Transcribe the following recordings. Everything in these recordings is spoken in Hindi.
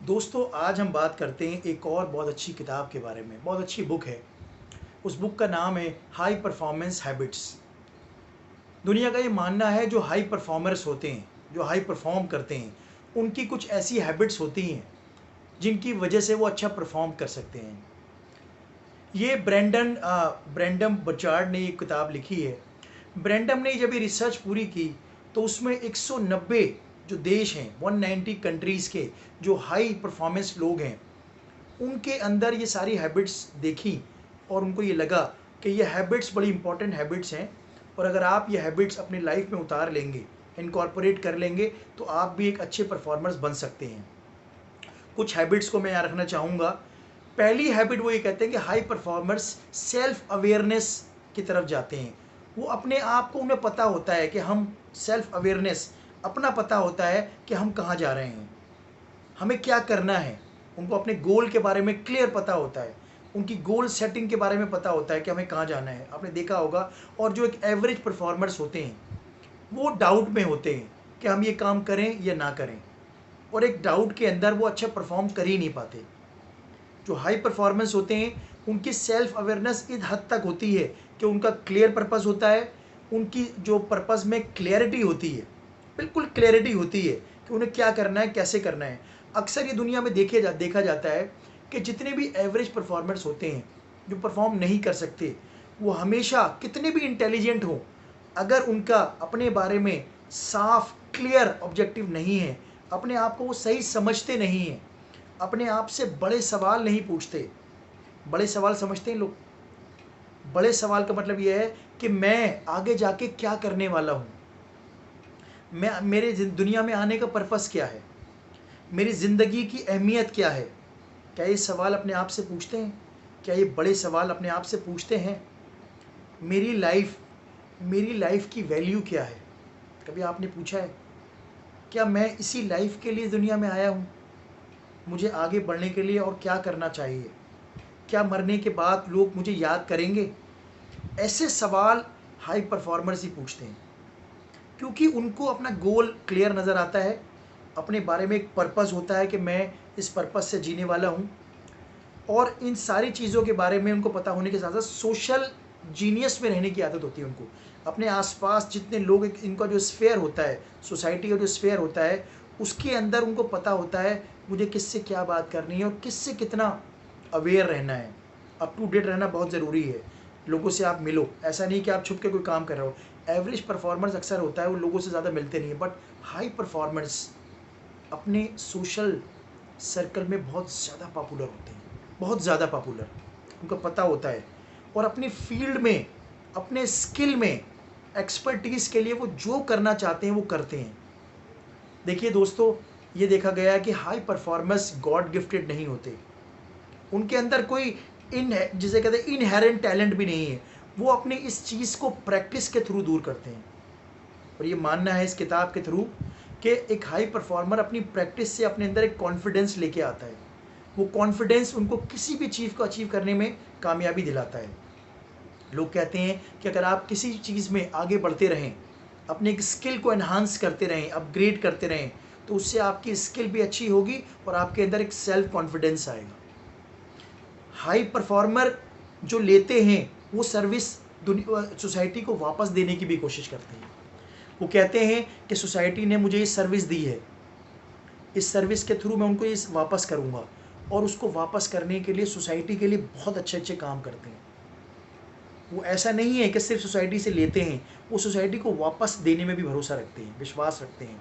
दोस्तों आज हम बात करते हैं एक और बहुत अच्छी किताब के बारे में। बहुत अच्छी बुक है। उस बुक का नाम है हाई परफॉर्मेंस हैबिट्स। दुनिया का ये मानना है जो हाई परफॉर्मर्स होते हैं, जो हाई परफॉर्म करते हैं, उनकी कुछ ऐसी हैबिट्स होती हैं जिनकी वजह से वो अच्छा परफॉर्म कर सकते हैं। ये ब्रेंडम बचार्ड ने ये किताब लिखी है। ब्रेंडम ने जब ये रिसर्च पूरी की तो उसमें 190 जो देश हैं, 190 कंट्रीज़ के जो हाई परफॉर्मेंस लोग हैं, उनके अंदर ये सारी हैबिट्स देखी और उनको ये लगा कि ये हैबिट्स बड़ी इंपॉर्टेंट हैबिट्स हैं और अगर आप ये हैबिट्स अपनी लाइफ में उतार लेंगे, इनकॉर्पोरेट कर लेंगे, तो आप भी एक अच्छे परफॉर्मर्स बन सकते हैं। कुछ हैबिट्स को मैं यहाँ रखना चाहूँगा। पहली हैबिट वो ये कहते हैं कि हाई परफॉर्मर्स सेल्फ अवेयरनेस की तरफ जाते हैं। वो अपने आप को, उन्हें पता होता है कि हम सेल्फ अवेयरनेस, अपना पता होता है कि हम कहाँ जा रहे हैं, हमें क्या करना है। उनको अपने गोल के बारे में क्लियर पता होता है, उनकी गोल सेटिंग के बारे में पता होता है कि हमें कहाँ जाना है। आपने देखा होगा। और जो एक एवरेज परफॉर्मर्स होते हैं वो डाउट में होते हैं कि हम ये काम करें या ना करें, और एक डाउट के अंदर वो अच्छा परफॉर्म कर ही नहीं पाते। जो हाई परफॉर्मेंस होते हैं उनकी सेल्फ अवेयरनेस इस हद तक होती है कि उनका क्लियर पर्पस होता है, उनकी जो पर्पस में क्लैरिटी होती है, बिल्कुल क्लैरिटी होती है कि उन्हें क्या करना है, कैसे करना है। अक्सर ये दुनिया में देखा जाता है कि जितने भी एवरेज परफॉर्मर्स होते हैं जो परफॉर्म नहीं कर सकते, वो हमेशा कितने भी इंटेलिजेंट हों, अगर उनका अपने बारे में साफ क्लियर ऑब्जेक्टिव नहीं है, अपने आप को वो सही समझते नहीं हैं, अपने आप से बड़े सवाल नहीं पूछते। बड़े सवाल समझते हैं लोग। बड़े सवाल का मतलब ये है कि मैं आगे जाके क्या करने वाला हूँ, मैं मेरे दुनिया में आने का पर्पस क्या है, मेरी ज़िंदगी की अहमियत क्या है। क्या ये सवाल अपने आप से पूछते हैं? क्या ये बड़े सवाल अपने आप से पूछते हैं? मेरी लाइफ की वैल्यू क्या है? कभी आपने पूछा है? क्या मैं इसी लाइफ के लिए दुनिया में आया हूँ? मुझे आगे बढ़ने के लिए और क्या करना चाहिए? क्या मरने के बाद लोग मुझे याद करेंगे? ऐसे सवाल हाई परफॉर्मर्स ही पूछते हैं, क्योंकि उनको अपना गोल क्लियर नज़र आता है, अपने बारे में एक पर्पस होता है कि मैं इस पर्पस से जीने वाला हूँ। और इन सारी चीज़ों के बारे में उनको पता होने के साथ साथ सोशल जीनियस में रहने की आदत होती है उनको। अपने आसपास जितने लोग, इनका जो स्फेयर होता है, सोसाइटी का जो स्फेयर होता है, उसके अंदर उनको पता होता है मुझे किससे क्या बात करनी है और किससे कितना अवेयर रहना है। अप टू डेट रहना बहुत ज़रूरी है। लोगों से आप मिलो, ऐसा नहीं कि आप छुप के कोई काम कर रहे हो। एवरेज परफॉर्मर्स अक्सर होता है वो लोगों से ज़्यादा मिलते नहीं है, बट हाई परफॉर्मर्स अपने सोशल सर्कल में बहुत ज़्यादा पॉपुलर होते हैं, बहुत ज़्यादा पॉपुलर। उनको पता होता है और अपनी फील्ड में, अपने स्किल में एक्सपर्टीज़ के लिए वो जो करना चाहते हैं वो करते हैं। देखिए दोस्तों, ये देखा गया है कि हाई परफॉर्मर्स गॉड गिफ्टेड नहीं होते। उनके अंदर कोई इन जिसे कहते हैं इनहेरेंट टैलेंट भी नहीं है। वो अपनी इस चीज़ को प्रैक्टिस के थ्रू दूर करते हैं। और ये मानना है इस किताब के थ्रू कि एक हाई परफॉर्मर अपनी प्रैक्टिस से अपने अंदर एक कॉन्फिडेंस लेके आता है। वो कॉन्फिडेंस उनको किसी भी चीज़ को अचीव करने में कामयाबी दिलाता है। लोग कहते हैं कि अगर आप किसी चीज़ में आगे बढ़ते रहें, अपने एक स्किल को एनहांस करते रहें, अपग्रेड करते रहें, तो उससे आपकी स्किल भी अच्छी होगी और आपके अंदर एक सेल्फ कॉन्फिडेंस आएगा। हाई परफॉर्मर जो लेते हैं वो सर्विस सोसाइटी को वापस देने की भी कोशिश करते हैं। वो कहते हैं कि सोसाइटी ने मुझे ये सर्विस दी है, इस सर्विस के थ्रू मैं उनको ये वापस करूँगा, और उसको वापस करने के लिए सोसाइटी के लिए बहुत अच्छे अच्छे काम करते हैं। वो ऐसा नहीं है कि सिर्फ सोसाइटी से लेते हैं, वो सोसाइटी को वापस देने में भी भरोसा रखते हैं, विश्वास रखते हैं।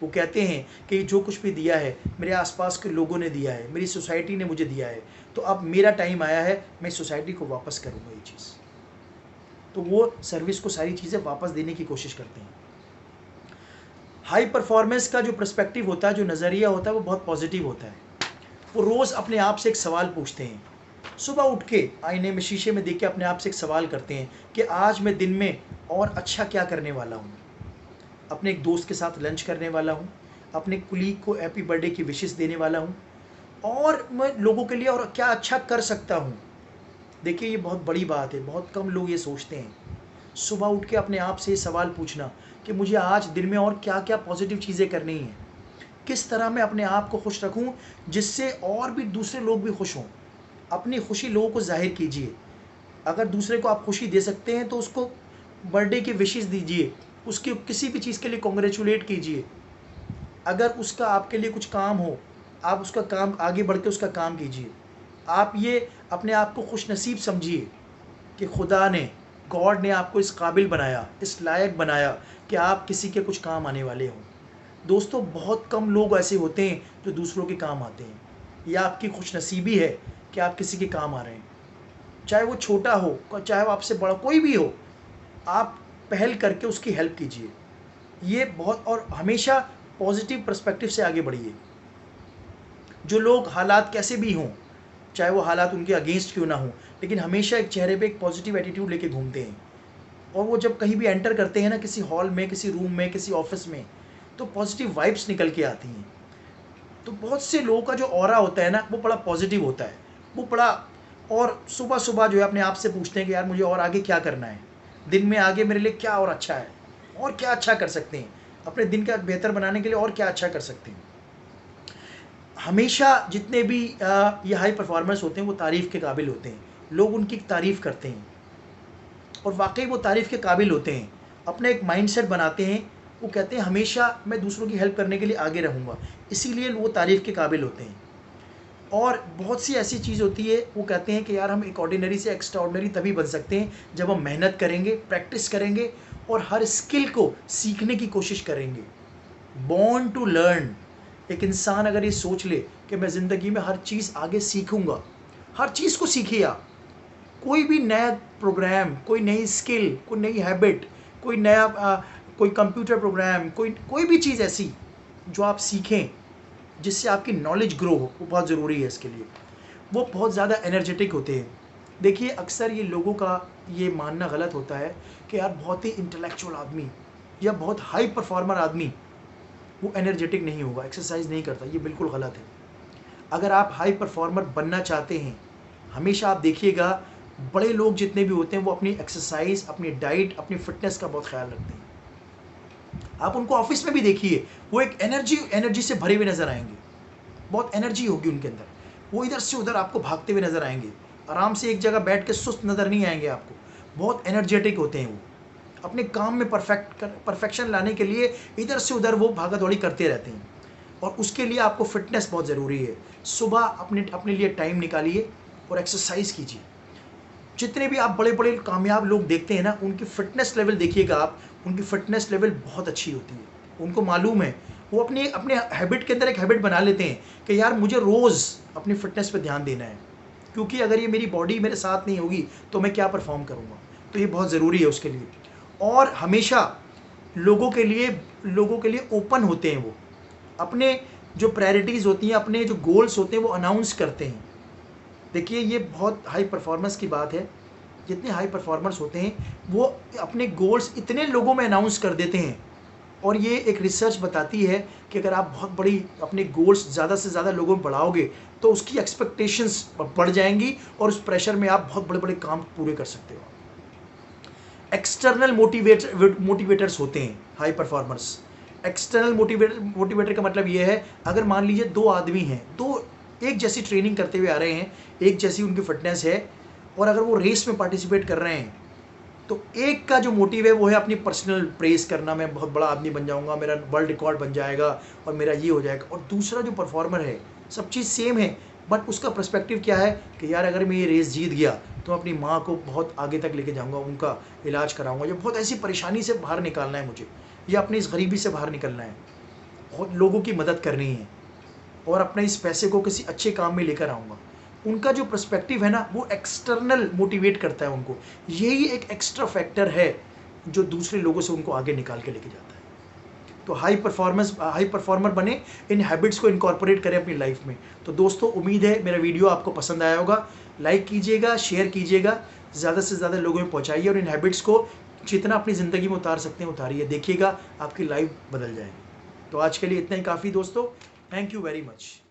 वो कहते हैं कि जो कुछ भी दिया है मेरे आसपास के लोगों ने दिया है, मेरी सोसाइटी ने मुझे दिया है, तो अब मेरा टाइम आया है, मैं सोसाइटी को वापस करूँगा ये चीज़। तो वो सर्विस को, सारी चीज़ें वापस देने की कोशिश करते हैं। हाई परफॉर्मेंस का जो पर्सपेक्टिव होता है, जो नज़रिया होता है, वो बहुत पॉजिटिव होता है। वो रोज़ अपने आप से एक सवाल पूछते हैं। सुबह उठ के आईने में, शीशे में देख के अपने आप से एक सवाल करते हैं कि आज मैं दिन में और अच्छा क्या करने वाला हूँ। अपने एक दोस्त के साथ लंच करने वाला हूँ, अपने कुलीग को हैप्पी बर्थडे की विशेस देने वाला हूँ, और मैं लोगों के लिए और क्या अच्छा कर सकता हूँ। देखिए, ये बहुत बड़ी बात है, बहुत कम लोग ये सोचते हैं। सुबह उठ के अपने आप से ये सवाल पूछना कि मुझे आज दिन में और क्या क्या पॉजिटिव चीज़ें करनी हैं, किस तरह मैं अपने आप को खुश रखूं जिससे और भी दूसरे लोग भी खुश हों। अपनी खुशी लोगों को जाहिर कीजिए। अगर दूसरे को आप खुशी दे सकते हैं तो उसको बर्थडे की विशेस दीजिए, उसकी किसी भी चीज़ के लिए कॉन्ग्रेचुलेट कीजिए। अगर उसका आपके लिए कुछ काम हो, आप उसका काम आगे बढ़ के उसका काम कीजिए। आप ये अपने आप को खुश नसीब समझिए कि खुदा ने, गॉड ने आपको इस काबिल बनाया, इस लायक बनाया कि आप किसी के कुछ काम आने वाले हों। दोस्तों, बहुत कम लोग ऐसे होते हैं जो दूसरों के काम आते हैं। यह आपकी खुशनसीबी है कि आप किसी के काम आ रहे हैं, चाहे वो छोटा हो, चाहे वो आपसे बड़ा कोई भी हो। आप पहल करके उसकी हेल्प कीजिए। ये बहुत, और हमेशा पॉजिटिव पर्सपेक्टिव से आगे बढ़िए। जो लोग हालात कैसे भी हों, चाहे वो हालात उनके अगेंस्ट क्यों ना हो, लेकिन हमेशा एक चेहरे पे एक पॉजिटिव एटीट्यूड लेके घूमते हैं। और वो जब कहीं भी एंटर करते हैं ना, किसी हॉल में, किसी रूम में, किसी ऑफिस में, तो पॉजिटिव वाइब्स निकल के आती हैं। तो बहुत से लोगों का जो ऑरा होता है ना, वो बड़ा पॉजिटिव होता है, वो बड़ा। और सुबह सुबह जो है अपने आप से पूछते हैं कि यार मुझे और आगे क्या करना है, दिन में आगे मेरे लिए क्या और अच्छा है, और क्या अच्छा कर सकते हैं, अपने दिन का बेहतर बनाने के लिए और क्या अच्छा कर सकते हैं। हमेशा जितने भी ये हाई परफॉर्मर्स होते हैं वो तारीफ़ के काबिल होते हैं। लोग उनकी तारीफ़ करते हैं और वाकई वो तारीफ़ के काबिल होते हैं। अपना एक माइंडसेट बनाते हैं, वो कहते हैं हमेशा मैं दूसरों की हेल्प करने के लिए आगे रहूँगा, इसीलिए वो तारीफ़ के काबिल होते हैं। और बहुत सी ऐसी चीज़ होती है, वो कहते हैं कि यार हम एक ऑर्डिनरी से एक्स्ट्राऑर्डिनरी तभी बन सकते हैं जब हम मेहनत करेंगे, प्रैक्टिस करेंगे और हर स्किल को सीखने की कोशिश करेंगे। Born to learn. एक इंसान अगर ये सोच ले कि मैं ज़िंदगी में हर चीज़ आगे सीखूंगा, हर चीज़ को सीखिए आप। कोई भी नया प्रोग्राम, कोई नई स्किल, कोई नई हैबिट, कोई नया कोई कंप्यूटर प्रोग्राम, कोई भी चीज़ ऐसी जो आप सीखें जिससे आपकी नॉलेज ग्रो हो, वो बहुत ज़रूरी है इसके लिए। वो बहुत ज़्यादा एनर्जेटिक होते हैं। देखिए, अक्सर ये लोगों का ये मानना गलत होता है कि यार बहुत ही इंटेलेक्चुअल आदमी या बहुत हाई परफॉर्मर आदमी वो एनर्जेटिक नहीं होगा, एक्सरसाइज नहीं करता। ये बिल्कुल गलत है। अगर आप हाई परफॉर्मर बनना चाहते हैं, हमेशा आप देखिएगा बड़े लोग जितने भी होते हैं वो अपनी एक्सरसाइज, अपनी डाइट, अपनी फिटनेस का बहुत ख्याल रखते हैं। आप उनको ऑफिस में भी देखिए, वो एक एनर्जी से भरे हुए नजर आएंगे। बहुत एनर्जी होगी उनके अंदर, वो इधर से उधर आपको भागते हुए नजर आएंगे। आराम से एक जगह बैठ के सुस्त नज़र नहीं आएंगे आपको। बहुत एनर्जेटिक होते हैं वो, अपने काम में परफेक्शन लाने के लिए इधर से उधर वो भागा दौड़ी करते रहते हैं। और उसके लिए आपको फिटनेस बहुत ज़रूरी है। सुबह अपने लिए टाइम निकालिए और एक्सरसाइज कीजिए। जितने भी आप बड़े बड़े कामयाब लोग देखते हैं ना, उनकी फ़िटनेस लेवल देखिएगा आप, उनकी फ़िटनेस लेवल बहुत अच्छी होती है। उनको मालूम है, वो अपने हैबिट के अंदर एक हैबिट बना लेते हैं कि यार मुझे रोज़ अपनी फ़िटनेस पे ध्यान देना है, क्योंकि अगर ये मेरी बॉडी मेरे साथ नहीं होगी तो मैं क्या परफॉर्म करूँगा। तो ये बहुत ज़रूरी है उसके लिए। और हमेशा लोगों के लिए ओपन होते हैं। वो अपने जो प्रायोरिटीज़ होती हैं, अपने जो गोल्स होते हैं वो अनाउंस करते हैं। देखिए, ये बहुत हाई परफॉर्मेंस की बात है। जितने हाई परफॉर्मर्स होते हैं वो अपने गोल्स इतने लोगों में अनाउंस कर देते हैं। और ये एक रिसर्च बताती है कि अगर आप बहुत बड़ी अपने गोल्स ज़्यादा से ज़्यादा लोगों में बढ़ाओगे तो उसकी एक्सपेक्टेशंस बढ़ जाएंगी और उस प्रेशर में आप बहुत बड़े बड़े काम पूरे कर सकते हो। एक्सटर्नल मोटिवेटर्स होते हैं हाई परफॉर्मर्स। एक्सटर्नल मोटिवेटर का मतलब ये है, अगर मान लीजिए दो आदमी हैं, दो एक जैसी ट्रेनिंग करते हुए आ रहे हैं, एक जैसी उनकी फिटनेस है, और अगर वो रेस में पार्टिसिपेट कर रहे हैं, तो एक का जो मोटिव है वो है अपनी पर्सनल प्रेस करना, मैं बहुत बड़ा आदमी बन जाऊंगा, मेरा वर्ल्ड रिकॉर्ड बन जाएगा और मेरा ये हो जाएगा। और दूसरा जो परफॉर्मर है, सब चीज़ सेम है, बट उसका पर्सपेक्टिव क्या है कि यार अगर मैं ये रेस जीत गया तो अपनी माँ को बहुत आगे तक लेके जाऊँगा, उनका इलाज कराऊँगा, या बहुत ऐसी परेशानी से बाहर निकालना है मुझे, या अपनी इस गरीबी से बाहर निकलना है, बहुत लोगों की मदद करनी है, और अपने इस पैसे को किसी अच्छे काम में लेकर आऊँगा। उनका जो पर्सपेक्टिव है ना, वो एक्सटर्नल मोटिवेट करता है उनको। यही एक एक्स्ट्रा फैक्टर है जो दूसरे लोगों से उनको आगे निकाल के लेके जाता है। तो हाई परफॉर्मर बने, इन हैबिट्स को इनकॉर्पोरेट करें अपनी लाइफ में। तो दोस्तों, उम्मीद है मेरा वीडियो आपको पसंद आया होगा। लाइक कीजिएगा, शेयर कीजिएगा, ज़्यादा से ज़्यादा लोगों में पहुँचाइए, और इन हैबिट्स को जितना अपनी ज़िंदगी में उतार सकते हैं उतारिए। देखिएगा आपकी लाइफ बदल जाएगी। तो आज के लिए इतना ही काफ़ी दोस्तों। Thank you very much.